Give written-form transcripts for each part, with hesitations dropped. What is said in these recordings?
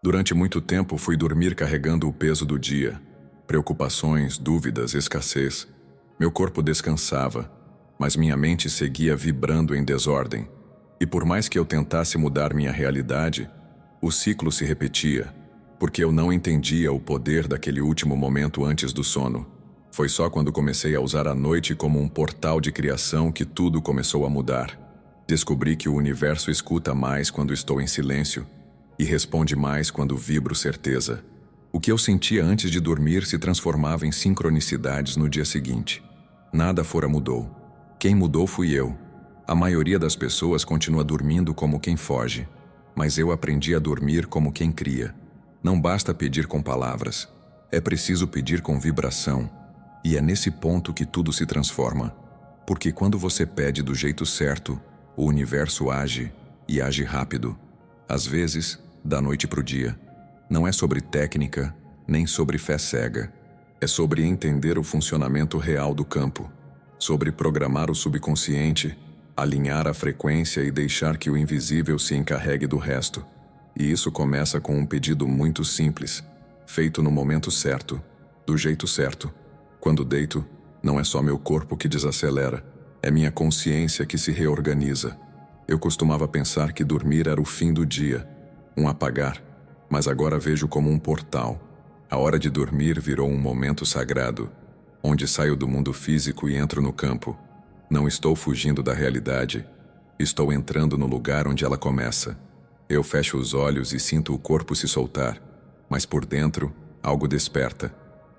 Durante muito tempo fui dormir carregando o peso do dia. Preocupações, dúvidas, escassez. Meu corpo descansava, mas minha mente seguia vibrando em desordem. E por mais que eu tentasse mudar minha realidade, o ciclo se repetia, porque eu não entendia o poder daquele último momento antes do sono. Foi só quando comecei a usar a noite como um portal de criação que tudo começou a mudar. Descobri que o universo escuta mais quando estou em silêncio e responde mais quando vibro certeza. O que eu sentia antes de dormir se transformava em sincronicidades no dia seguinte. Nada fora mudou. Quem mudou fui eu. A maioria das pessoas continua dormindo como quem foge, mas eu aprendi a dormir como quem cria. Não basta pedir com palavras, é preciso pedir com vibração. E é nesse ponto que tudo se transforma. Porque quando você pede do jeito certo, o universo age, e age rápido. Às vezes, da noite pro dia. Não é sobre técnica, nem sobre fé cega. É sobre entender o funcionamento real do campo. Sobre programar o subconsciente, alinhar a frequência e deixar que o invisível se encarregue do resto. E isso começa com um pedido muito simples, feito no momento certo, do jeito certo. Quando deito, não é só meu corpo que desacelera, é minha consciência que se reorganiza. Eu costumava pensar que dormir era o fim do dia, um apagar, mas agora vejo como um portal. A hora de dormir virou um momento sagrado, onde saio do mundo físico e entro no campo. Não estou fugindo da realidade, estou entrando no lugar onde ela começa. Eu fecho os olhos e sinto o corpo se soltar, mas por dentro, algo desperta.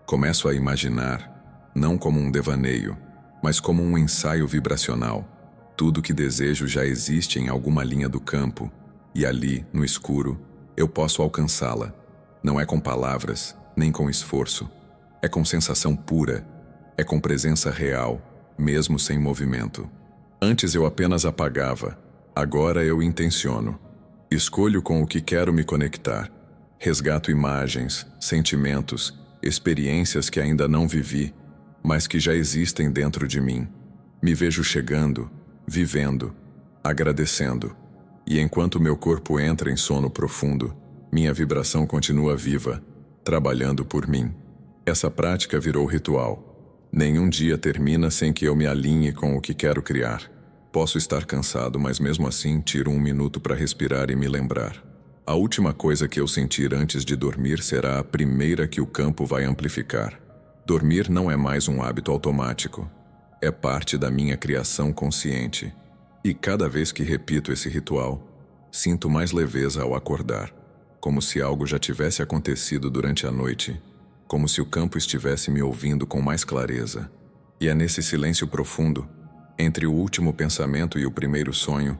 Começo a imaginar, não como um devaneio, mas como um ensaio vibracional. Tudo que desejo já existe em alguma linha do campo, e ali, no escuro, eu posso alcançá-la. Não é com palavras, nem com esforço. É com sensação pura, é com presença real, mesmo sem movimento. Antes eu apenas apagava, agora eu intenciono. Escolho com o que quero me conectar. Resgato imagens, sentimentos, experiências que ainda não vivi, mas que já existem dentro de mim. Me vejo chegando, vivendo, agradecendo. E enquanto meu corpo entra em sono profundo, minha vibração continua viva, trabalhando por mim. Essa prática virou ritual. Nenhum dia termina sem que eu me alinhe com o que quero criar. Posso estar cansado, mas mesmo assim tiro um minuto para respirar e me lembrar. A última coisa que eu sentir antes de dormir será a primeira que o campo vai amplificar. Dormir não é mais um hábito automático. É parte da minha criação consciente. E cada vez que repito esse ritual, sinto mais leveza ao acordar, como se algo já tivesse acontecido durante a noite, como se o campo estivesse me ouvindo com mais clareza. E é nesse silêncio profundo, entre o último pensamento e o primeiro sonho,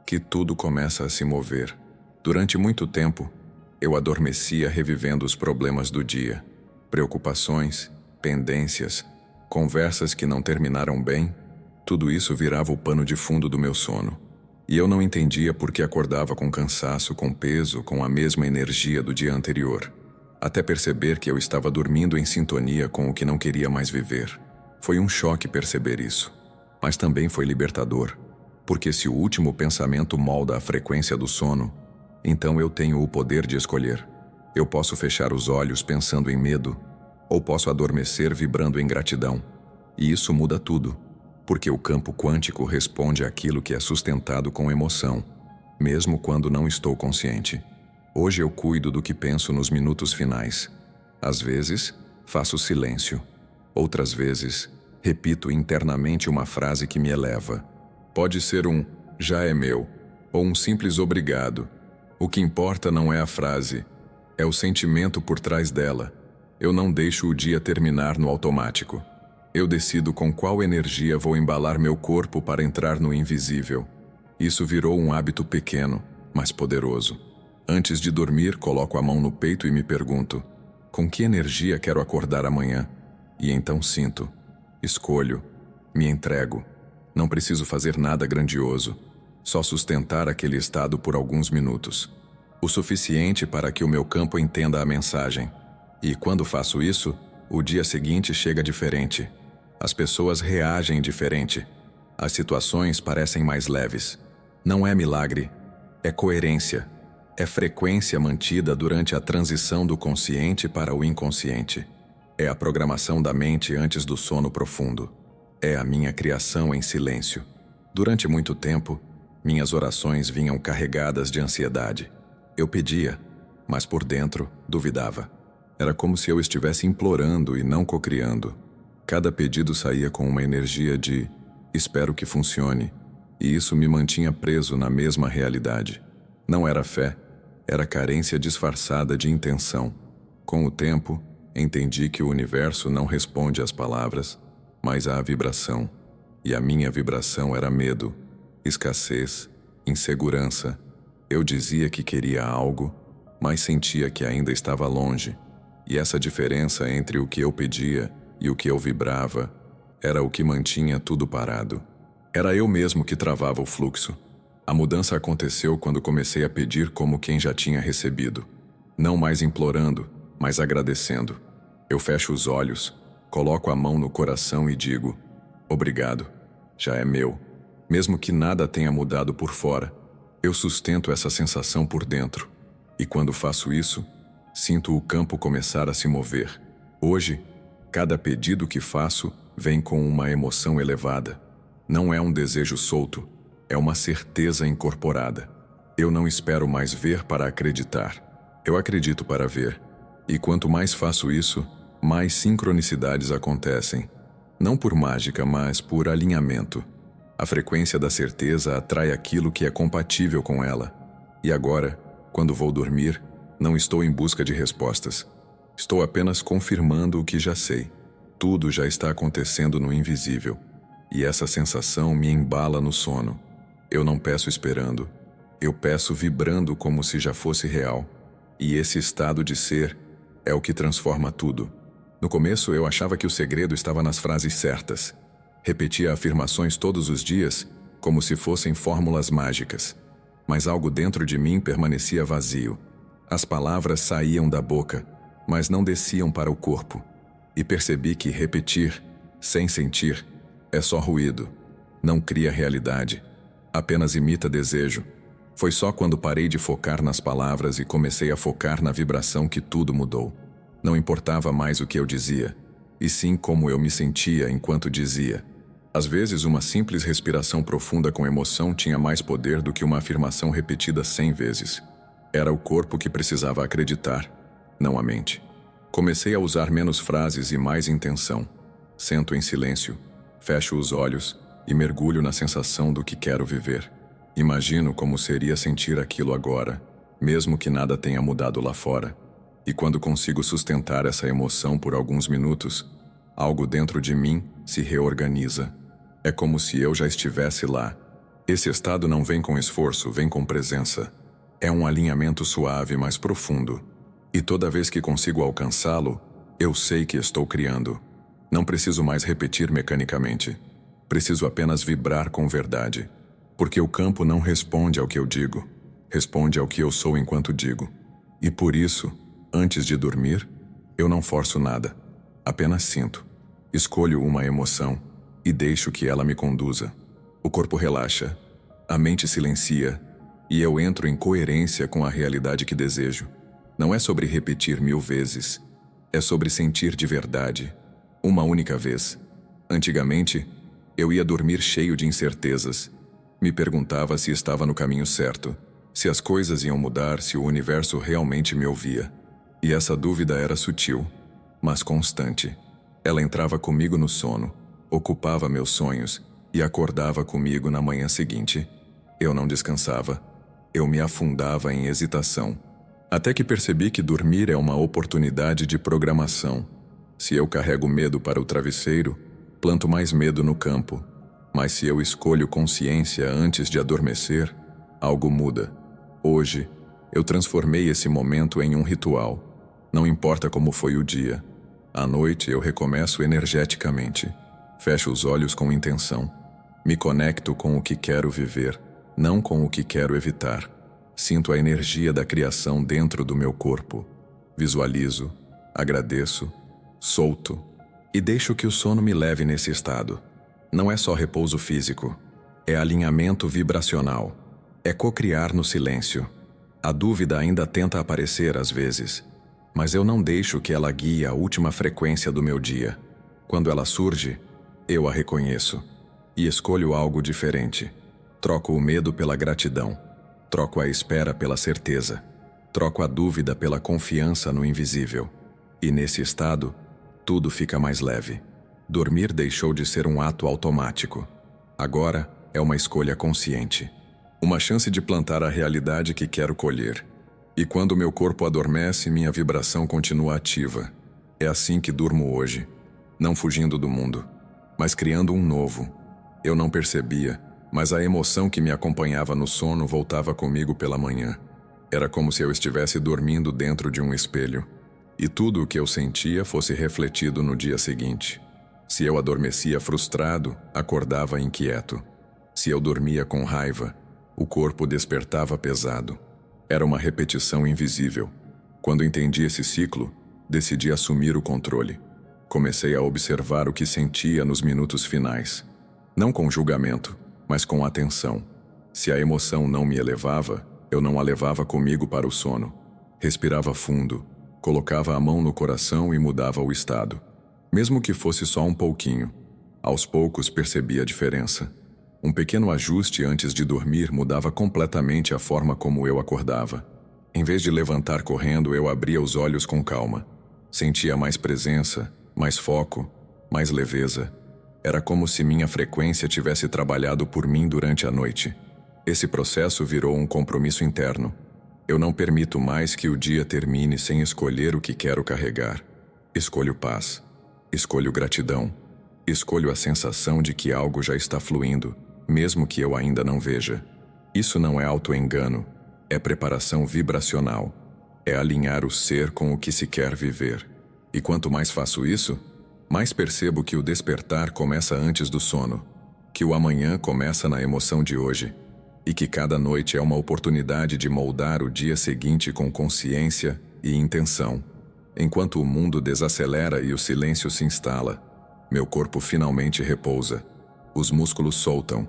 que tudo começa a se mover. Durante muito tempo, eu adormecia revivendo os problemas do dia, preocupações, pendências, conversas que não terminaram bem. Tudo isso virava o pano de fundo do meu sono. E eu não entendia por que acordava com cansaço, com peso, com a mesma energia do dia anterior. Até perceber que eu estava dormindo em sintonia com o que não queria mais viver. Foi um choque perceber isso. Mas também foi libertador. Porque se o último pensamento molda a frequência do sono, então eu tenho o poder de escolher. Eu posso fechar os olhos pensando em medo, ou posso adormecer vibrando em gratidão. E isso muda tudo. Porque o campo quântico responde àquilo que é sustentado com emoção, mesmo quando não estou consciente. Hoje eu cuido do que penso nos minutos finais. Às vezes, faço silêncio. Outras vezes, repito internamente uma frase que me eleva. Pode ser um "já é meu" ou um simples "obrigado". O que importa não é a frase, é o sentimento por trás dela. Eu não deixo o dia terminar no automático. Eu decido com qual energia vou embalar meu corpo para entrar no invisível. Isso virou um hábito pequeno, mas poderoso. Antes de dormir, coloco a mão no peito e me pergunto: com que energia quero acordar amanhã? E então sinto, escolho, me entrego. Não preciso fazer nada grandioso, só sustentar aquele estado por alguns minutos. O suficiente para que o meu campo entenda a mensagem. E quando faço isso, o dia seguinte chega diferente. As pessoas reagem diferente. As situações parecem mais leves. Não é milagre, é coerência. É frequência mantida durante a transição do consciente para o inconsciente. É a programação da mente antes do sono profundo. É a minha criação em silêncio. Durante muito tempo, minhas orações vinham carregadas de ansiedade. Eu pedia, mas por dentro duvidava. Era como se eu estivesse implorando e não cocriando. Cada pedido saía com uma energia de espero que funcione, e isso me mantinha preso na mesma realidade. Não era fé, era carência disfarçada de intenção. Com o tempo, entendi que o universo não responde às palavras, mas à vibração. E a minha vibração era medo, escassez, insegurança. Eu dizia que queria algo, mas sentia que ainda estava longe. E essa diferença entre o que eu pedia e o que eu vibrava era o que mantinha tudo parado. Era eu mesmo que travava o fluxo. A mudança aconteceu quando comecei a pedir como quem já tinha recebido. Não mais implorando, mas agradecendo. Eu fecho os olhos, coloco a mão no coração e digo: obrigado, já é meu. Mesmo que nada tenha mudado por fora, eu sustento essa sensação por dentro. E quando faço isso, sinto o campo começar a se mover. Hoje, cada pedido que faço vem com uma emoção elevada. Não é um desejo solto, é uma certeza incorporada. Eu não espero mais ver para acreditar. Eu acredito para ver. E quanto mais faço isso, mais sincronicidades acontecem. Não por mágica, mas por alinhamento. A frequência da certeza atrai aquilo que é compatível com ela. E agora, quando vou dormir, não estou em busca de respostas. Estou apenas confirmando o que já sei. Tudo já está acontecendo no invisível. E essa sensação me embala no sono. Eu não peço esperando. Eu peço vibrando como se já fosse real. E esse estado de ser é o que transforma tudo. No começo eu achava que o segredo estava nas frases certas. Repetia afirmações todos os dias, como se fossem fórmulas mágicas. Mas algo dentro de mim permanecia vazio. As palavras saíam da boca, mas não desciam para o corpo. E percebi que repetir, sem sentir, é só ruído. Não cria realidade. Apenas imita desejo. Foi só quando parei de focar nas palavras e comecei a focar na vibração que tudo mudou. Não importava mais o que eu dizia, e sim como eu me sentia enquanto dizia. Às vezes, uma simples respiração profunda com emoção tinha mais poder do que uma afirmação repetida 100 vezes. Era o corpo que precisava acreditar, não a mente. Comecei a usar menos frases e mais intenção. Sento em silêncio, fecho os olhos e mergulho na sensação do que quero viver. Imagino como seria sentir aquilo agora, mesmo que nada tenha mudado lá fora. E quando consigo sustentar essa emoção por alguns minutos, algo dentro de mim se reorganiza. É como se eu já estivesse lá. Esse estado não vem com esforço, vem com presença. É um alinhamento suave, mas profundo. E toda vez que consigo alcançá-lo, eu sei que estou criando. Não preciso mais repetir mecanicamente. Preciso apenas vibrar com verdade. Porque o campo não responde ao que eu digo. Responde ao que eu sou enquanto digo. E por isso, antes de dormir, eu não forço nada. Apenas sinto. Escolho uma emoção e deixo que ela me conduza. O corpo relaxa, a mente silencia, e eu entro em coerência com a realidade que desejo. Não é sobre repetir 1000 vezes. É sobre sentir de verdade. Uma única vez. Antigamente, eu ia dormir cheio de incertezas. Me perguntava se estava no caminho certo, se as coisas iam mudar, se o universo realmente me ouvia. E essa dúvida era sutil, mas constante. Ela entrava comigo no sono, ocupava meus sonhos e acordava comigo na manhã seguinte. Eu não descansava. Eu me afundava em hesitação. Até que percebi que dormir é uma oportunidade de programação. Se eu carrego medo para o travesseiro, planto mais medo no campo. Mas se eu escolho consciência antes de adormecer, algo muda. Hoje, eu transformei esse momento em um ritual. Não importa como foi o dia. À noite eu recomeço energeticamente. Fecho os olhos com intenção. Me conecto com o que quero viver, não com o que quero evitar. Sinto a energia da criação dentro do meu corpo. Visualizo, agradeço, solto e deixo que o sono me leve nesse estado. Não é só repouso físico, é alinhamento vibracional. É cocriar no silêncio. A dúvida ainda tenta aparecer às vezes, mas eu não deixo que ela guie a última frequência do meu dia. Quando ela surge, eu a reconheço e escolho algo diferente. Troco o medo pela gratidão, troco a espera pela certeza, troco a dúvida pela confiança no invisível. E nesse estado, tudo fica mais leve. Dormir deixou de ser um ato automático. Agora é uma escolha consciente. Uma chance de plantar a realidade que quero colher. E quando meu corpo adormece, minha vibração continua ativa. É assim que durmo hoje. Não fugindo do mundo, mas criando um novo. Eu não percebia, mas a emoção que me acompanhava no sono voltava comigo pela manhã. Era como se eu estivesse dormindo dentro de um espelho. E tudo o que eu sentia fosse refletido no dia seguinte. Se eu adormecia frustrado, acordava inquieto. Se eu dormia com raiva, o corpo despertava pesado. Era uma repetição invisível. Quando entendi esse ciclo, decidi assumir o controle. Comecei a observar o que sentia nos minutos finais. Não com julgamento, mas com atenção. Se a emoção não me elevava, eu não a levava comigo para o sono. Respirava fundo, colocava a mão no coração e mudava o estado. Mesmo que fosse só um pouquinho. Aos poucos percebi a diferença. Um pequeno ajuste antes de dormir mudava completamente a forma como eu acordava. Em vez de levantar correndo, eu abria os olhos com calma. Sentia mais presença, mais foco, mais leveza. Era como se minha frequência tivesse trabalhado por mim durante a noite. Esse processo virou um compromisso interno. Eu não permito mais que o dia termine sem escolher o que quero carregar. Escolho paz. Escolho gratidão. Escolho a sensação de que algo já está fluindo, mesmo que eu ainda não veja. Isso não é autoengano, é preparação vibracional. É alinhar o ser com o que se quer viver. E quanto mais faço isso, mais percebo que o despertar começa antes do sono, que o amanhã começa na emoção de hoje, e que cada noite é uma oportunidade de moldar o dia seguinte com consciência e intenção. Enquanto o mundo desacelera e o silêncio se instala, meu corpo finalmente repousa. Os músculos soltam,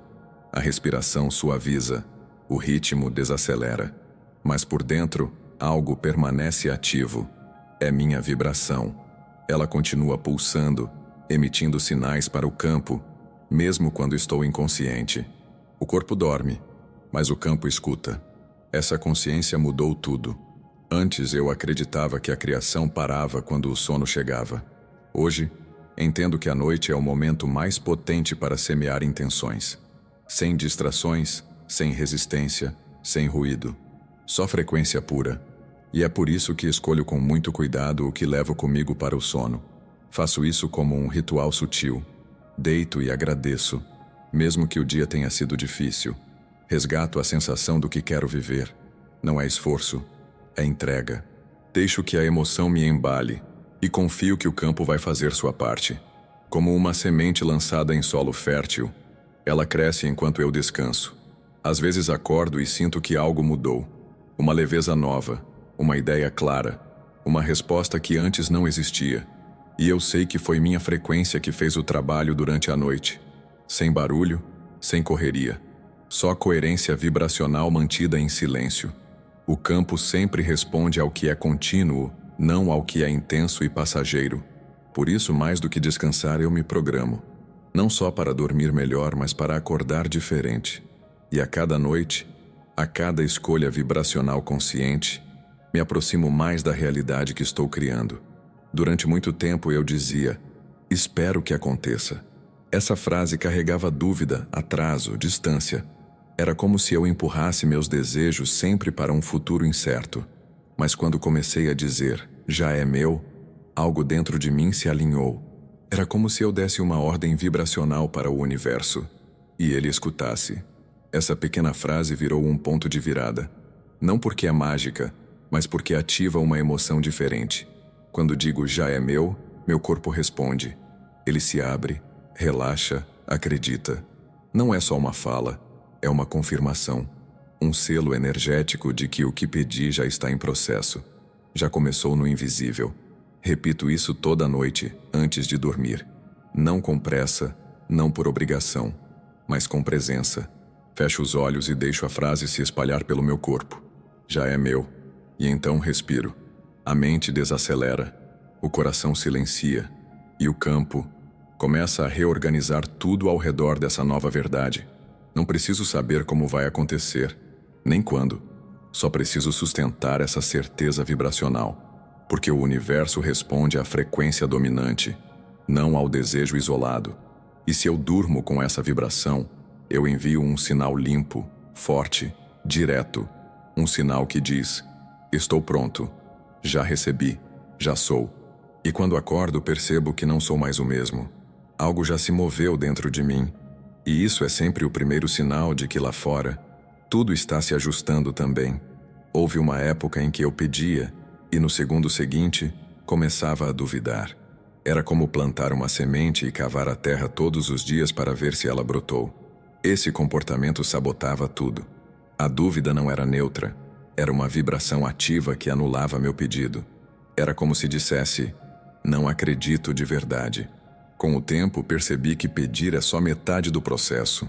a respiração suaviza, o ritmo desacelera. Mas por dentro, algo permanece ativo. É minha vibração. Ela continua pulsando, emitindo sinais para o campo, mesmo quando estou inconsciente. O corpo dorme, mas o campo escuta. Essa consciência mudou tudo. Antes eu acreditava que a criação parava quando o sono chegava. Hoje, entendo que a noite é o momento mais potente para semear intenções. Sem distrações, sem resistência, sem ruído. Só frequência pura. E é por isso que escolho com muito cuidado o que levo comigo para o sono. Faço isso como um ritual sutil. Deito e agradeço, mesmo que o dia tenha sido difícil. Resgato a sensação do que quero viver. Não é esforço, é entrega. Deixo que a emoção me embale e confio que o campo vai fazer sua parte. Como uma semente lançada em solo fértil, ela cresce enquanto eu descanso. Às vezes acordo e sinto que algo mudou. Uma leveza nova, uma ideia clara, uma resposta que antes não existia. E eu sei que foi minha frequência que fez o trabalho durante a noite. Sem barulho, sem correria. Só coerência vibracional mantida em silêncio. O campo sempre responde ao que é contínuo, não ao que é intenso e passageiro. Por isso, mais do que descansar, eu me programo. Não só para dormir melhor, mas para acordar diferente. E a cada noite, a cada escolha vibracional consciente, me aproximo mais da realidade que estou criando. Durante muito tempo eu dizia, espero que aconteça. Essa frase carregava dúvida, atraso, distância. Era como se eu empurrasse meus desejos sempre para um futuro incerto. Mas quando comecei a dizer, já é meu, algo dentro de mim se alinhou. Era como se eu desse uma ordem vibracional para o universo, e ele escutasse. Essa pequena frase virou um ponto de virada. Não porque é mágica, mas porque ativa uma emoção diferente. Quando digo já é meu, meu corpo responde. Ele se abre, relaxa, acredita. Não é só uma fala, é uma confirmação. Um selo energético de que o que pedi já está em processo. Já começou no invisível. Repito isso toda noite, antes de dormir. Não com pressa, não por obrigação, mas com presença. Fecho os olhos e deixo a frase se espalhar pelo meu corpo. já é meu. E então respiro. A mente desacelera, o coração silencia, e o campo começa a reorganizar tudo ao redor dessa nova verdade. Não preciso saber como vai acontecer, nem quando. Só preciso sustentar essa certeza vibracional, porque o universo responde à frequência dominante, não ao desejo isolado. E se eu durmo com essa vibração, eu envio um sinal limpo, forte, direto, um sinal que diz: estou pronto, já recebi, já sou. E quando acordo, percebo que não sou mais o mesmo. Algo já se moveu dentro de mim, e isso é sempre o primeiro sinal de que lá fora tudo está se ajustando também. Houve uma época em que eu pedia, e no segundo seguinte, começava a duvidar. Era como plantar uma semente e cavar a terra todos os dias para ver se ela brotou. Esse comportamento sabotava tudo. A dúvida não era neutra, era uma vibração ativa que anulava meu pedido. Era como se dissesse: não acredito de verdade. Com o tempo, percebi que pedir é só metade do processo.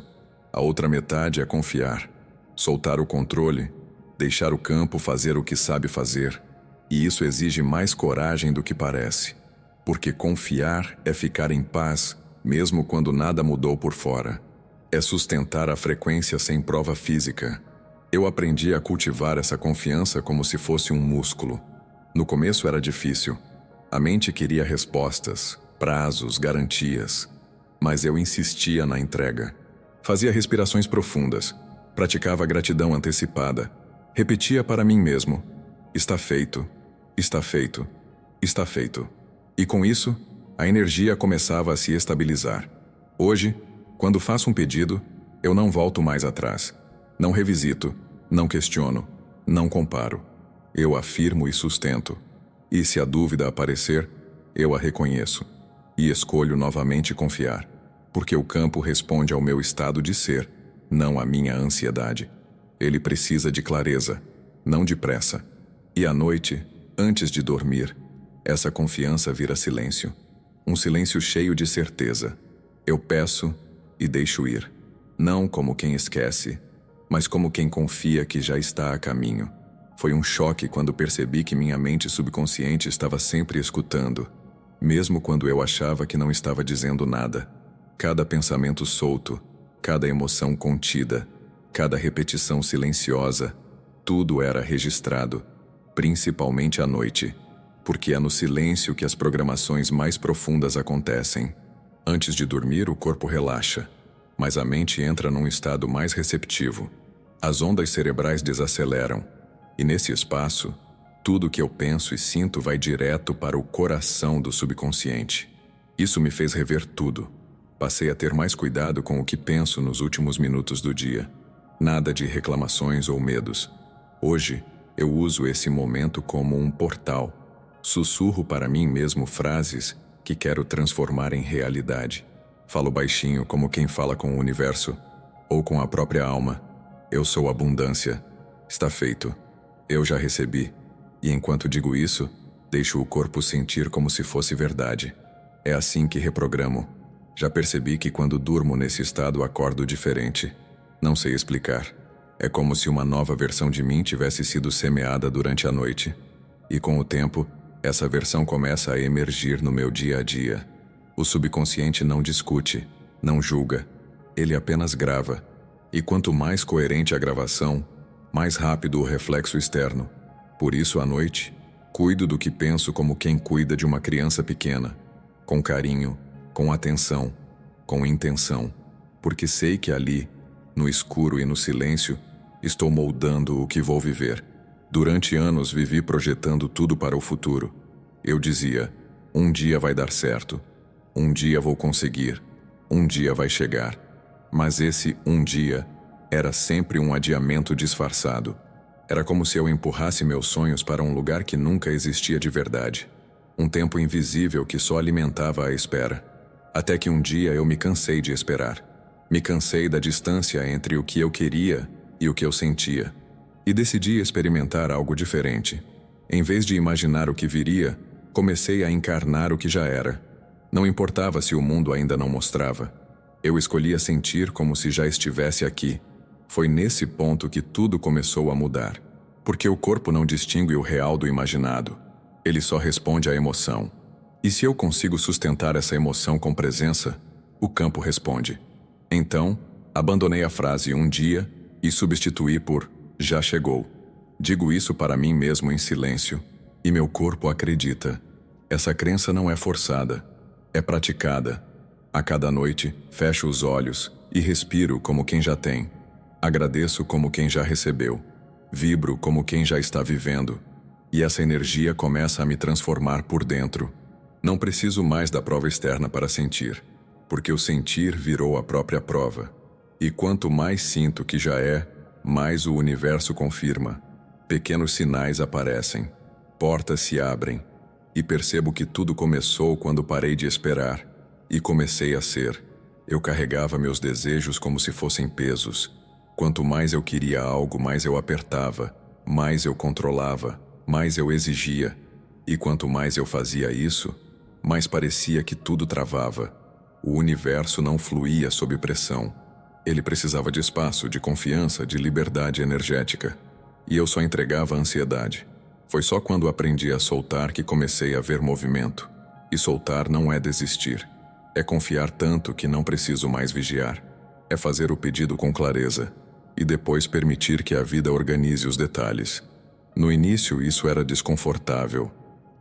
A outra metade é confiar, soltar o controle, deixar o campo fazer o que sabe fazer. E isso exige mais coragem do que parece. Porque confiar é ficar em paz, mesmo quando nada mudou por fora. É sustentar a frequência sem prova física. Eu aprendi a cultivar essa confiança como se fosse um músculo. No começo era difícil. A mente queria respostas, prazos, garantias. Mas eu insistia na entrega. Fazia respirações profundas. Praticava a gratidão antecipada. Repetia para mim mesmo: está feito, está feito, está feito. E com isso, a energia começava a se estabilizar. Hoje, quando faço um pedido, eu não volto mais atrás. Não revisito, não questiono, não comparo. Eu afirmo e sustento. E se a dúvida aparecer, eu a reconheço. E escolho novamente confiar. Porque o campo responde ao meu estado de ser, não à minha ansiedade. Ele precisa de clareza, não de pressa. E à noite, antes de dormir, essa confiança vira silêncio. Um silêncio cheio de certeza. Eu peço e deixo ir. Não como quem esquece, mas como quem confia que já está a caminho. Foi um choque quando percebi que minha mente subconsciente estava sempre escutando, mesmo quando eu achava que não estava dizendo nada. Cada pensamento solto, cada emoção contida, cada repetição silenciosa, tudo era registrado, principalmente à noite, porque é no silêncio que as programações mais profundas acontecem. Antes de dormir, o corpo relaxa, mas a mente entra num estado mais receptivo. As ondas cerebrais desaceleram, e nesse espaço, tudo o que eu penso e sinto vai direto para o coração do subconsciente. Isso me fez rever tudo. Passei a ter mais cuidado com o que penso nos últimos minutos do dia. Nada de reclamações ou medos. Hoje, eu uso esse momento como um portal. Sussurro para mim mesmo frases que quero transformar em realidade. Falo baixinho como quem fala com o universo, ou com a própria alma. Eu sou abundância. Está feito. Eu já recebi. E enquanto digo isso, deixo o corpo sentir como se fosse verdade. É assim que reprogramo. Já percebi que quando durmo nesse estado acordo diferente. Não sei explicar. É como se uma nova versão de mim tivesse sido semeada durante a noite. E com o tempo, essa versão começa a emergir no meu dia a dia. O subconsciente não discute, não julga. Ele apenas grava. E quanto mais coerente a gravação, mais rápido o reflexo externo. Por isso, à noite, cuido do que penso como quem cuida de uma criança pequena. Com carinho, com atenção, com intenção. Porque sei que ali, no escuro e no silêncio, estou moldando o que vou viver. Durante anos vivi projetando tudo para o futuro. Eu dizia: um dia vai dar certo. Um dia vou conseguir. Um dia vai chegar. Mas esse um dia era sempre um adiamento disfarçado. Era como se eu empurrasse meus sonhos para um lugar que nunca existia de verdade. Um tempo invisível que só alimentava a espera. Até que um dia eu me cansei de esperar. Me cansei da distância entre o que eu queria e o que eu sentia. E decidi experimentar algo diferente. Em vez de imaginar o que viria, comecei a encarnar o que já era. Não importava se o mundo ainda não mostrava. Eu escolhia sentir como se já estivesse aqui. Foi nesse ponto que tudo começou a mudar. Porque o corpo não distingue o real do imaginado. Ele só responde à emoção. E se eu consigo sustentar essa emoção com presença, o campo responde. Então, abandonei a frase "um dia" e substituí por "já chegou". Digo isso para mim mesmo em silêncio, e meu corpo acredita. Essa crença não é forçada, é praticada. A cada noite, fecho os olhos e respiro como quem já tem. Agradeço como quem já recebeu. Vibro como quem já está vivendo. E essa energia começa a me transformar por dentro. Não preciso mais da prova externa para sentir, porque o sentir virou a própria prova. E quanto mais sinto que já é, mais o universo confirma. Pequenos sinais aparecem, portas se abrem, e percebo que tudo começou quando parei de esperar, e comecei a ser. Eu carregava meus desejos como se fossem pesos. Quanto mais eu queria algo, mais eu apertava, mais eu controlava, mais eu exigia. E quanto mais eu fazia isso, mais parecia que tudo travava. O universo não fluía sob pressão. Ele precisava de espaço, de confiança, de liberdade energética. E eu só entregava a ansiedade. Foi só quando aprendi a soltar que comecei a ver movimento. E soltar não é desistir. É confiar tanto que não preciso mais vigiar. É fazer o pedido com clareza. E depois permitir que a vida organize os detalhes. No início, isso era desconfortável.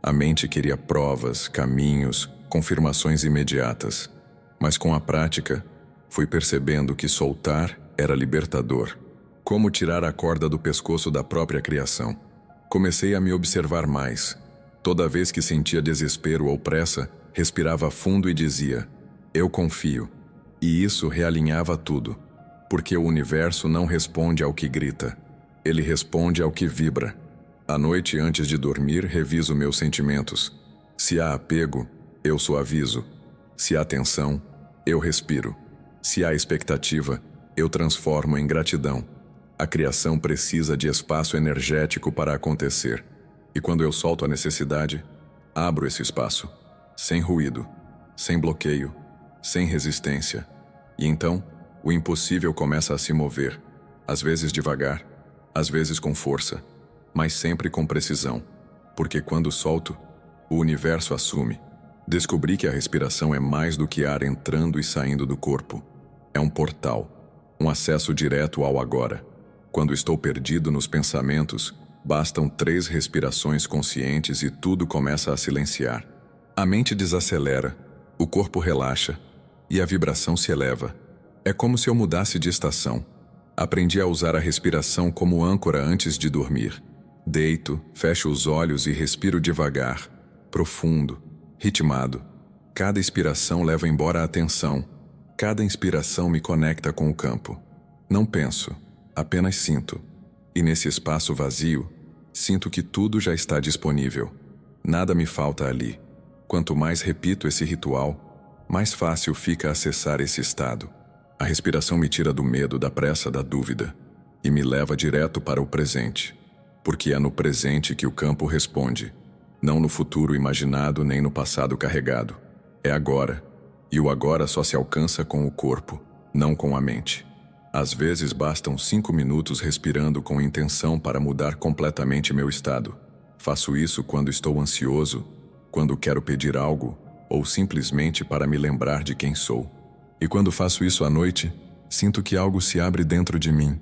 A mente queria provas, caminhos, confirmações imediatas. Mas com a prática, fui percebendo que soltar era libertador. Como tirar a corda do pescoço da própria criação. Comecei a me observar mais. Toda vez que sentia desespero ou pressa, respirava fundo e dizia: eu confio. E isso realinhava tudo. Porque o universo não responde ao que grita. Ele responde ao que vibra. À noite, antes de dormir, reviso meus sentimentos. Se há apego, eu suavizo. Se há tensão, eu respiro. Se há expectativa, eu transformo em gratidão. A criação precisa de espaço energético para acontecer. E quando eu solto a necessidade, abro esse espaço. Sem ruído, sem bloqueio, sem resistência. E então, o impossível começa a se mover. Às vezes devagar, às vezes com força, mas sempre com precisão. Porque quando solto, o universo assume. Descobri que a respiração é mais do que ar entrando e saindo do corpo. É um portal, um acesso direto ao agora. Quando estou perdido nos pensamentos, bastam 3 respirações conscientes e tudo começa a silenciar. A mente desacelera, o corpo relaxa e a vibração se eleva. É como se eu mudasse de estação. Aprendi a usar a respiração como âncora antes de dormir. Deito, fecho os olhos e respiro devagar, profundo, ritmado. Cada expiração leva embora a tensão. Cada inspiração me conecta com o campo. Não penso, apenas sinto. E nesse espaço vazio, sinto que tudo já está disponível. Nada me falta ali. Quanto mais repito esse ritual, mais fácil fica acessar esse estado. A respiração me tira do medo, da pressa, da dúvida, e me leva direto para o presente. Porque é no presente que o campo responde, não no futuro imaginado nem no passado carregado. É agora, e o agora só se alcança com o corpo, não com a mente. Às vezes bastam 5 minutos respirando com intenção para mudar completamente meu estado. Faço isso quando estou ansioso, quando quero pedir algo, ou simplesmente para me lembrar de quem sou. E quando faço isso à noite, sinto que algo se abre dentro de mim.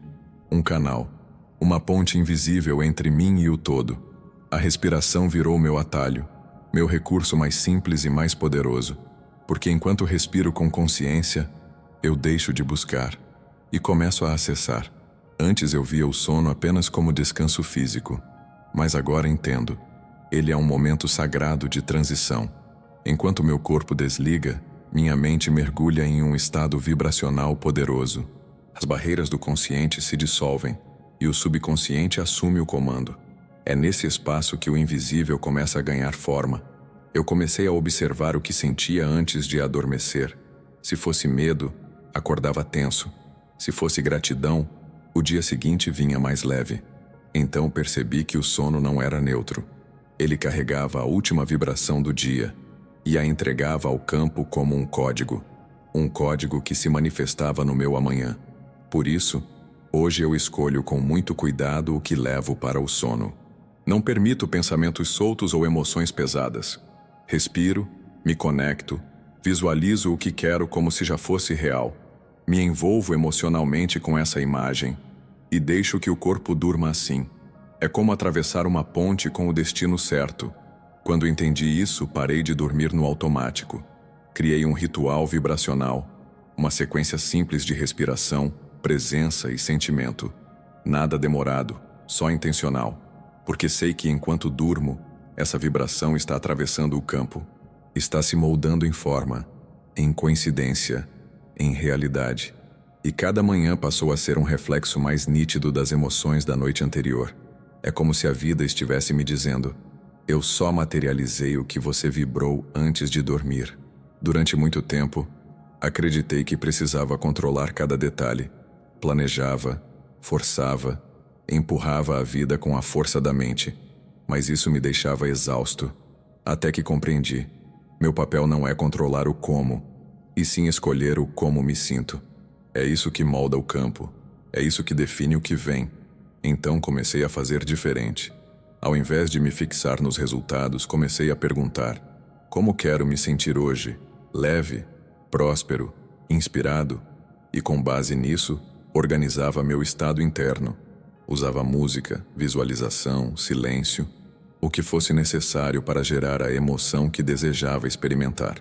Um canal, uma ponte invisível entre mim e o todo. A respiração virou meu atalho, meu recurso mais simples e mais poderoso. Porque enquanto respiro com consciência, eu deixo de buscar e começo a acessar. Antes eu via o sono apenas como descanso físico, mas agora entendo. Ele é um momento sagrado de transição. Enquanto meu corpo desliga, minha mente mergulha em um estado vibracional poderoso. As barreiras do consciente se dissolvem e o subconsciente assume o comando. É nesse espaço que o invisível começa a ganhar forma. Eu comecei a observar o que sentia antes de adormecer. Se fosse medo, acordava tenso. Se fosse gratidão, o dia seguinte vinha mais leve. Então percebi que o sono não era neutro. Ele carregava a última vibração do dia e a entregava ao campo como um código que se manifestava no meu amanhã. Por isso, Hoje eu escolho com muito cuidado o que levo para o sono. Não permito pensamentos soltos ou emoções pesadas. Respiro, me conecto, visualizo o que quero como se já fosse real. Me envolvo emocionalmente com essa imagem e deixo que o corpo durma assim. É como atravessar uma ponte com o destino certo. Quando entendi isso, parei de dormir no automático. Criei um ritual vibracional, uma sequência simples de respiração, presença e sentimento. Nada demorado, só intencional. Porque sei que enquanto durmo, essa vibração está atravessando o campo. Está se moldando em forma, em coincidência, em realidade. E cada manhã passou a ser um reflexo mais nítido das emoções da noite anterior. É como se a vida estivesse me dizendo: eu só materializei o que você vibrou antes de dormir. Durante muito tempo, acreditei que precisava controlar cada detalhe. Planejava, forçava, empurrava a vida com a força da mente. Mas isso me deixava exausto. Até que compreendi: meu papel não é controlar o como, e sim escolher o como me sinto. É isso que molda o campo. É isso que define o que vem. Então comecei a fazer diferente. Ao invés de me fixar nos resultados, comecei a perguntar: como quero me sentir hoje? Leve, próspero, inspirado? E com base nisso, organizava meu estado interno. Usava música, visualização, silêncio, o que fosse necessário para gerar a emoção que desejava experimentar.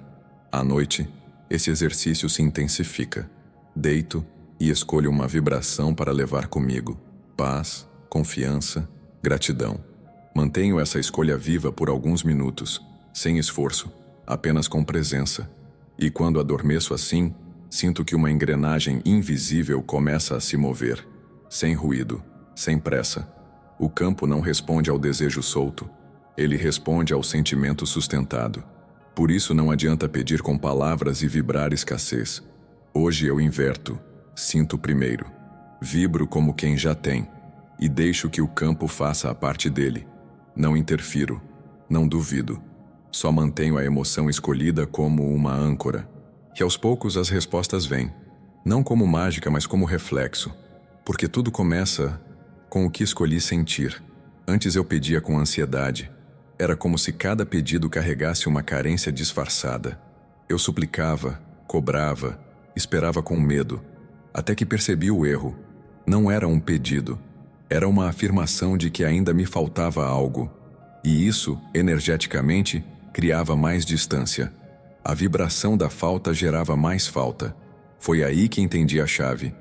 À noite, esse exercício se intensifica. Deito e escolho uma vibração para levar comigo: paz, confiança, gratidão. Mantenho essa escolha viva por alguns minutos, sem esforço, apenas com presença. E quando adormeço assim, sinto que uma engrenagem invisível começa a se mover, sem ruído, sem pressa. O campo não responde ao desejo solto, ele responde ao sentimento sustentado. Por isso não adianta pedir com palavras e vibrar escassez. Hoje eu inverto, sinto primeiro, vibro como quem já tem, e deixo que o campo faça a parte dele. Não interfiro, não duvido, só mantenho a emoção escolhida como uma âncora. E aos poucos as respostas vêm, não como mágica, mas como reflexo, porque tudo começa com o que escolhi sentir. Antes eu pedia com ansiedade. Era como se cada pedido carregasse uma carência disfarçada. Eu suplicava, cobrava, esperava com medo, até que percebi o erro. Não era um pedido, era uma afirmação de que ainda me faltava algo. E isso, energeticamente, criava mais distância. A vibração da falta gerava mais falta. Foi aí que entendi a chave.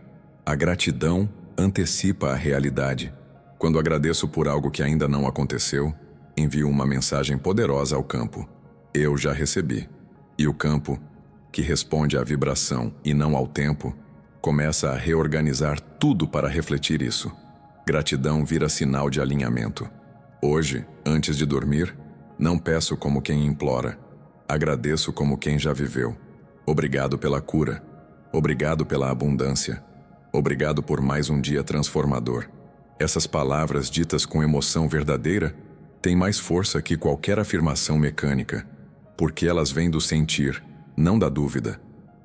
A gratidão antecipa a realidade. Quando agradeço por algo que ainda não aconteceu, envio uma mensagem poderosa ao campo: eu já recebi. E o campo, que responde à vibração e não ao tempo, começa a reorganizar tudo para refletir isso. Gratidão vira sinal de alinhamento. Hoje, antes de dormir, não peço como quem implora. Agradeço como quem já viveu. Obrigado pela cura. Obrigado pela abundância. Obrigado por mais um dia transformador. Essas palavras ditas com emoção verdadeira têm mais força que qualquer afirmação mecânica, porque elas vêm do sentir, não da dúvida.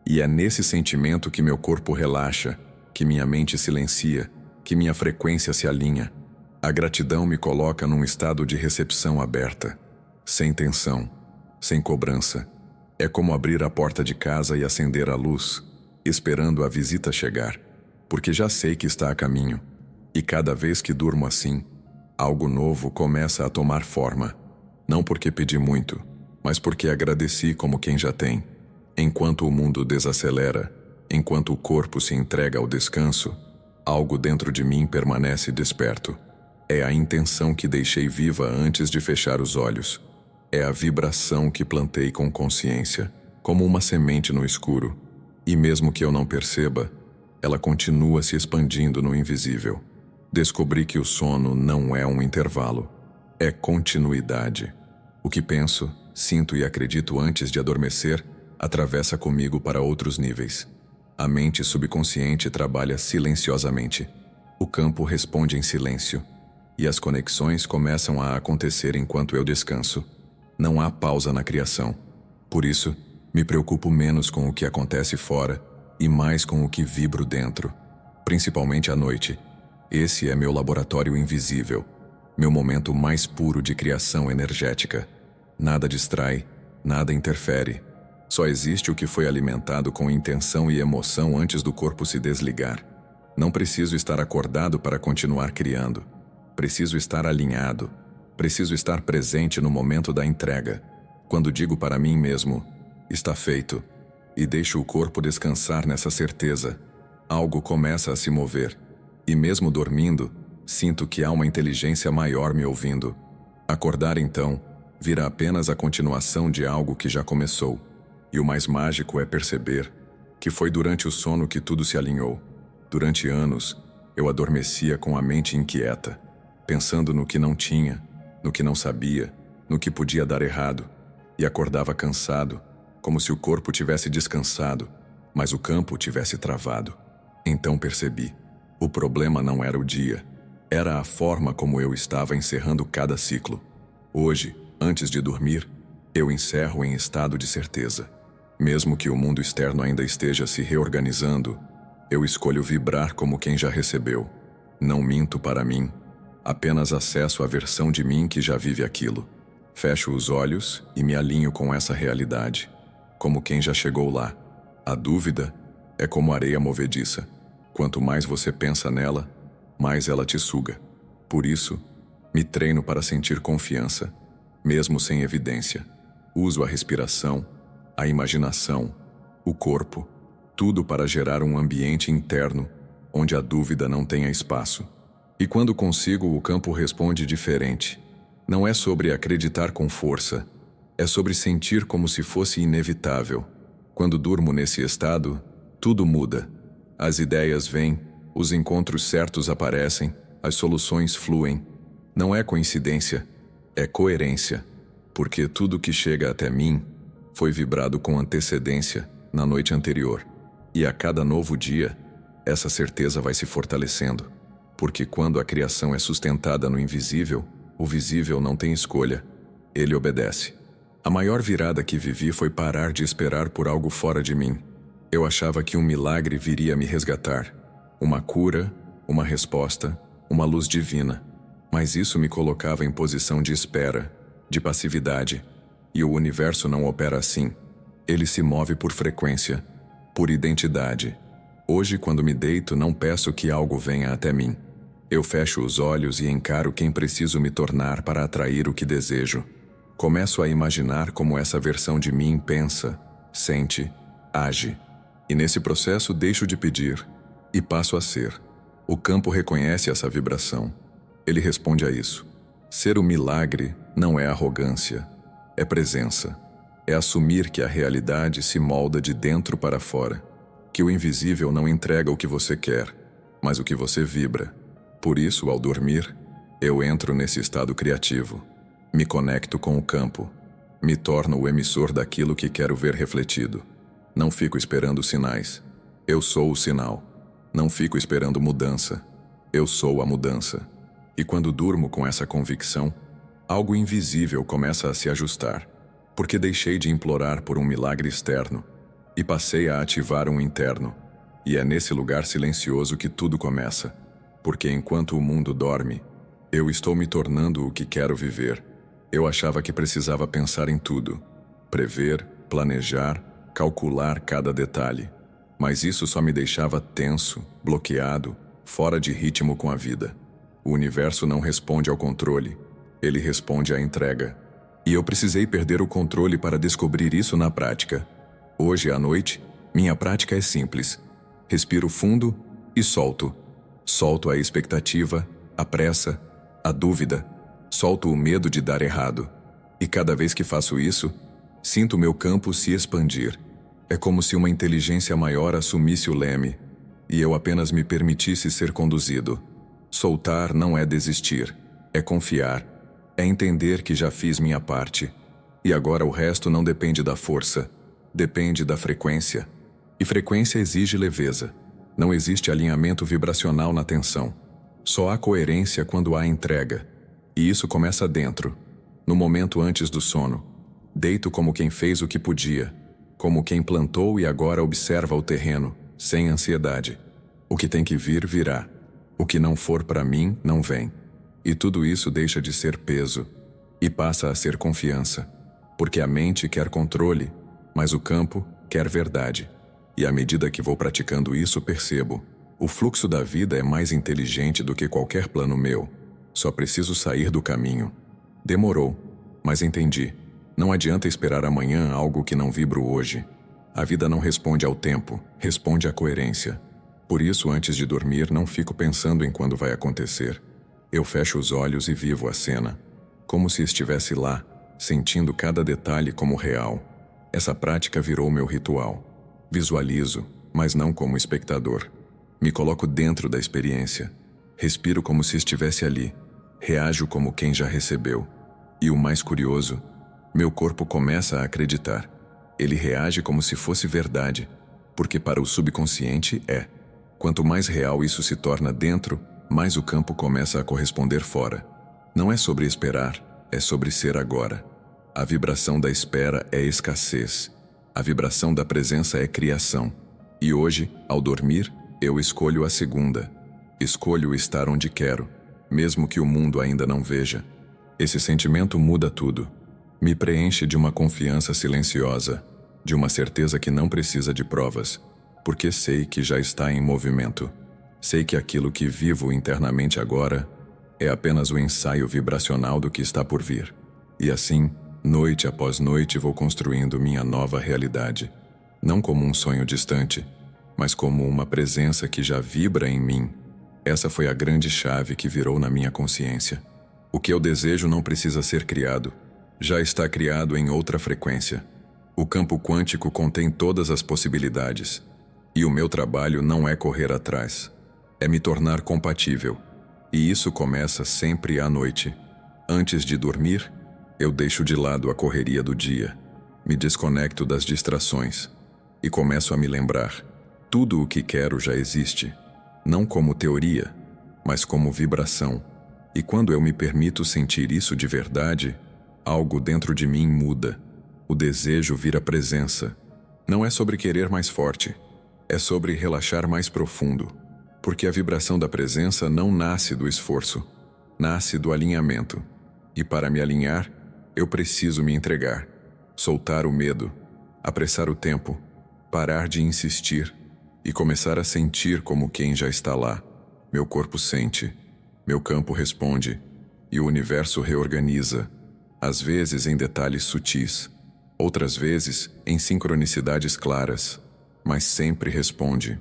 E é nesse sentimento que meu corpo relaxa, que minha mente silencia, que minha frequência se alinha. A gratidão me coloca num estado de recepção aberta, sem tensão, sem cobrança. É como abrir a porta de casa e acender a luz, esperando a visita chegar, porque já sei que está a caminho. E cada vez que durmo assim, algo novo começa a tomar forma. Não porque pedi muito, mas porque agradeci como quem já tem. Enquanto o mundo desacelera, enquanto o corpo se entrega ao descanso, algo dentro de mim permanece desperto. É a intenção que deixei viva antes de fechar os olhos. É a vibração que plantei com consciência, como uma semente no escuro. E mesmo que eu não perceba, ela continua se expandindo no invisível. Descobri que o sono não é um intervalo, é continuidade. O que penso, sinto e acredito antes de adormecer atravessa comigo para outros níveis. A mente subconsciente trabalha silenciosamente. O campo responde em silêncio. E as conexões começam a acontecer enquanto eu descanso. Não há pausa na criação. Por isso, me preocupo menos com o que acontece fora e mais com o que vibro dentro. principalmente à noite. Esse é meu laboratório invisível, meu momento mais puro de criação energética. Nada distrai, nada interfere. Só existe o que foi alimentado com intenção e emoção antes do corpo se desligar. Não preciso estar acordado para continuar criando. Preciso estar alinhado. Preciso estar presente no momento da entrega. Quando digo para mim mesmo, está feito, e deixo o corpo descansar nessa certeza, algo começa a se mover. E mesmo dormindo, sinto que há uma inteligência maior me ouvindo. Acordar então, vira apenas a continuação de algo que já começou. E o mais mágico é perceber que foi durante o sono que tudo se alinhou. Durante anos, eu adormecia com a mente inquieta, pensando no que não tinha, no que não sabia, no que podia dar errado, e acordava cansado, como se o corpo tivesse descansado, mas o campo tivesse travado. Então percebi, o problema não era o dia, era a forma como eu estava encerrando cada ciclo. Hoje, antes de dormir, eu encerro em estado de certeza. Mesmo que o mundo externo ainda esteja se reorganizando, eu escolho vibrar como quem já recebeu. Não minto para mim, apenas acesso a versão de mim que já vive aquilo. Fecho os olhos e me alinho com essa realidade, como quem já chegou lá. A dúvida é como areia movediça. Quanto mais você pensa nela, mais ela te suga. Por isso, me treino para sentir confiança, mesmo sem evidência. Uso a respiração, a imaginação, o corpo, tudo para gerar um ambiente interno onde a dúvida não tenha espaço. E quando consigo, o campo responde diferente. Não é sobre acreditar com força, é sobre sentir como se fosse inevitável. Quando durmo nesse estado, tudo muda. As ideias vêm, os encontros certos aparecem, as soluções fluem. Não é coincidência, é coerência, porque tudo que chega até mim foi vibrado com antecedência na noite anterior. E a cada novo dia, essa certeza vai se fortalecendo, porque quando a criação é sustentada no invisível, o visível não tem escolha, ele obedece. A maior virada que vivi foi parar de esperar por algo fora de mim. Eu achava que um milagre viria me resgatar, uma cura, uma resposta, uma luz divina. Mas isso me colocava em posição de espera, de passividade, e o universo não opera assim. Ele se move por frequência, por identidade. Hoje, quando me deito, não peço que algo venha até mim. Eu fecho os olhos e encaro quem preciso me tornar para atrair o que desejo. Começo a imaginar como essa versão de mim pensa, sente, age. E nesse processo deixo de pedir e passo a ser. O campo reconhece essa vibração. Ele responde a isso. Ser o milagre não é arrogância, é presença. É assumir que a realidade se molda de dentro para fora, que o invisível não entrega o que você quer, mas o que você vibra. Por isso, ao dormir, eu entro nesse estado criativo. Me conecto com o campo. Me torno o emissor daquilo que quero ver refletido. Não fico esperando sinais. Eu sou o sinal. Não fico esperando mudança. Eu sou a mudança. E quando durmo com essa convicção, algo invisível começa a se ajustar, porque deixei de implorar por um milagre externo e passei a ativar um interno. E é nesse lugar silencioso que tudo começa, porque enquanto o mundo dorme, eu estou me tornando o que quero viver. Eu achava que precisava pensar em tudo, prever, planejar, calcular cada detalhe. Mas isso só me deixava tenso, bloqueado, fora de ritmo com a vida. O universo não responde ao controle, ele responde à entrega. E eu precisei perder o controle para descobrir isso na prática. Hoje à noite, minha prática é simples. Respiro fundo e solto. Solto a expectativa, a pressa, a dúvida. Solto o medo de dar errado. E cada vez que faço isso, sinto meu campo se expandir. É como se uma inteligência maior assumisse o leme, e eu apenas me permitisse ser conduzido. Soltar não é desistir, é confiar, é entender que já fiz minha parte. E agora o resto não depende da força, depende da frequência. E frequência exige leveza. Não existe alinhamento vibracional na tensão. Só há coerência quando há entrega. E isso começa dentro, no momento antes do sono. Deito como quem fez o que podia, como quem plantou e agora observa o terreno, sem ansiedade. O que tem que vir, virá. O que não for para mim, não vem. E tudo isso deixa de ser peso e passa a ser confiança, porque a mente quer controle, mas o campo quer verdade. E à medida que vou praticando isso, percebo: o fluxo da vida é mais inteligente do que qualquer plano meu. Só preciso sair do caminho. Demorou, mas entendi. Não adianta esperar amanhã algo que não vibro hoje. A vida não responde ao tempo, responde à coerência. Por isso, antes de dormir, não fico pensando em quando vai acontecer. Eu fecho os olhos e vivo a cena, como se estivesse lá, sentindo cada detalhe como real. Essa prática virou meu ritual. Visualizo, mas não como espectador. Me coloco dentro da experiência. Respiro como se estivesse ali. Reajo como quem já recebeu. E o mais curioso, meu corpo começa a acreditar. Ele reage como se fosse verdade, porque para o subconsciente é. Quanto mais real isso se torna dentro, mais o campo começa a corresponder fora. Não é sobre esperar, é sobre ser agora. A vibração da espera é escassez. A vibração da presença é criação. E hoje, ao dormir, eu escolho a segunda. Escolho estar onde quero, mesmo que o mundo ainda não veja. Esse sentimento muda tudo. Me preenche de uma confiança silenciosa, de uma certeza que não precisa de provas, porque sei que já está em movimento. Sei que aquilo que vivo internamente agora é apenas o ensaio vibracional do que está por vir. E assim, noite após noite, vou construindo minha nova realidade. Não como um sonho distante, mas como uma presença que já vibra em mim. Essa foi a grande chave que virou na minha consciência. O que eu desejo não precisa ser criado. Já está criado em outra frequência. O campo quântico contém todas as possibilidades. E o meu trabalho não é correr atrás. É me tornar compatível. E isso começa sempre à noite. Antes de dormir, eu deixo de lado a correria do dia. Me desconecto das distrações. E começo a me lembrar. Tudo o que quero já existe. Não como teoria, mas como vibração. E quando eu me permito sentir isso de verdade, algo dentro de mim muda. O desejo vira presença. Não é sobre querer mais forte. É sobre relaxar mais profundo. Porque a vibração da presença não nasce do esforço. Nasce do alinhamento. E para me alinhar, eu preciso me entregar. Soltar o medo. Apressar o tempo. Parar de insistir. E começar a sentir como quem já está lá. Meu corpo sente. Meu campo responde. E o universo reorganiza. Às vezes em detalhes sutis, outras vezes em sincronicidades claras, mas sempre responde,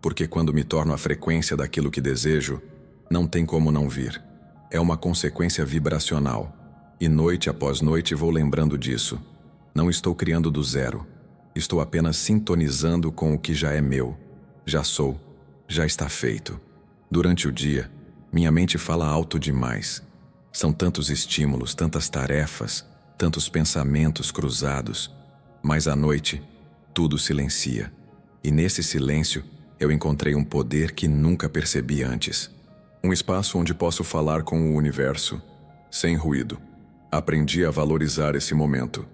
porque quando me torno a frequência daquilo que desejo, não tem como não vir. É uma consequência vibracional, e noite após noite vou lembrando disso. Não estou criando do zero, estou apenas sintonizando com o que já é meu, já sou, já está feito. Durante o dia, minha mente fala alto demais. São tantos estímulos, tantas tarefas, tantos pensamentos cruzados. Mas à noite, tudo silencia. E nesse silêncio, eu encontrei um poder que nunca percebi antes. Um espaço onde posso falar com o universo, sem ruído. Aprendi a valorizar esse momento.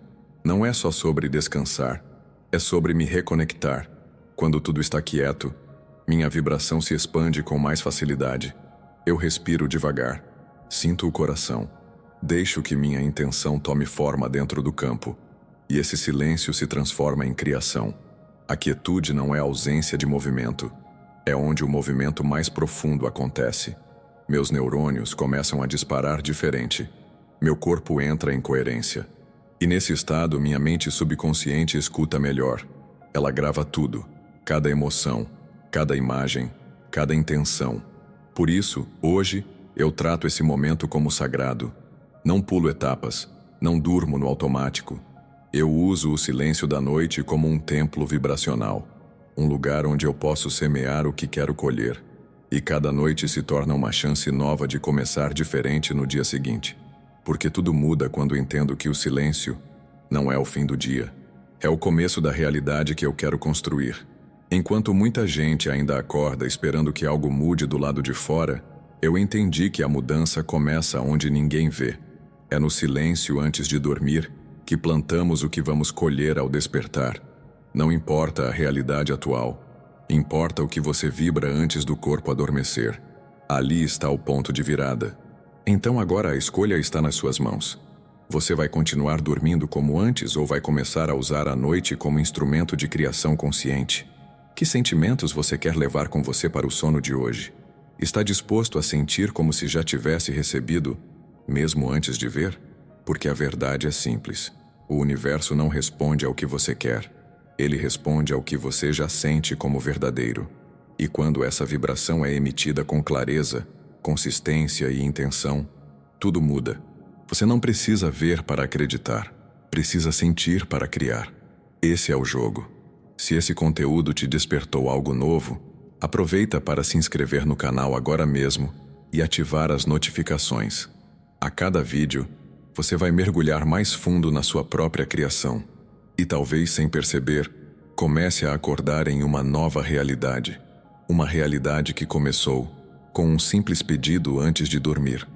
Não é só sobre descansar, é sobre me reconectar. Quando tudo está quieto, minha vibração se expande com mais facilidade. Eu respiro devagar. Sinto o coração. Deixo que minha intenção tome forma dentro do campo. E esse silêncio se transforma em criação. A quietude não é ausência de movimento. É onde o movimento mais profundo acontece. Meus neurônios começam a disparar diferente. Meu corpo entra em coerência. E nesse estado, minha mente subconsciente escuta melhor. Ela grava tudo. Cada emoção, cada imagem, cada intenção. Por isso, hoje, eu trato esse momento como sagrado. Não pulo etapas, não durmo no automático. Eu uso o silêncio da noite como um templo vibracional, um lugar onde eu posso semear o que quero colher. E cada noite se torna uma chance nova de começar diferente no dia seguinte. Porque tudo muda quando entendo que o silêncio não é o fim do dia. É o começo da realidade que eu quero construir. Enquanto muita gente ainda acorda esperando que algo mude do lado de fora, eu entendi que a mudança começa onde ninguém vê. É no silêncio antes de dormir que plantamos o que vamos colher ao despertar. Não importa a realidade atual. Importa o que você vibra antes do corpo adormecer. Ali está o ponto de virada. Então agora a escolha está nas suas mãos. Você vai continuar dormindo como antes ou vai começar a usar a noite como instrumento de criação consciente? Que sentimentos você quer levar com você para o sono de hoje? Está disposto a sentir como se já tivesse recebido, mesmo antes de ver? Porque a verdade é simples. O universo não responde ao que você quer. Ele responde ao que você já sente como verdadeiro. E quando essa vibração é emitida com clareza, consistência e intenção, tudo muda. Você não precisa ver para acreditar. Precisa sentir para criar. Esse é o jogo. Se esse conteúdo te despertou algo novo, aproveita para se inscrever no canal agora mesmo e ativar as notificações. A cada vídeo, você vai mergulhar mais fundo na sua própria criação. E talvez sem perceber, comece a acordar em uma nova realidade. Uma realidade que começou com um simples pedido antes de dormir.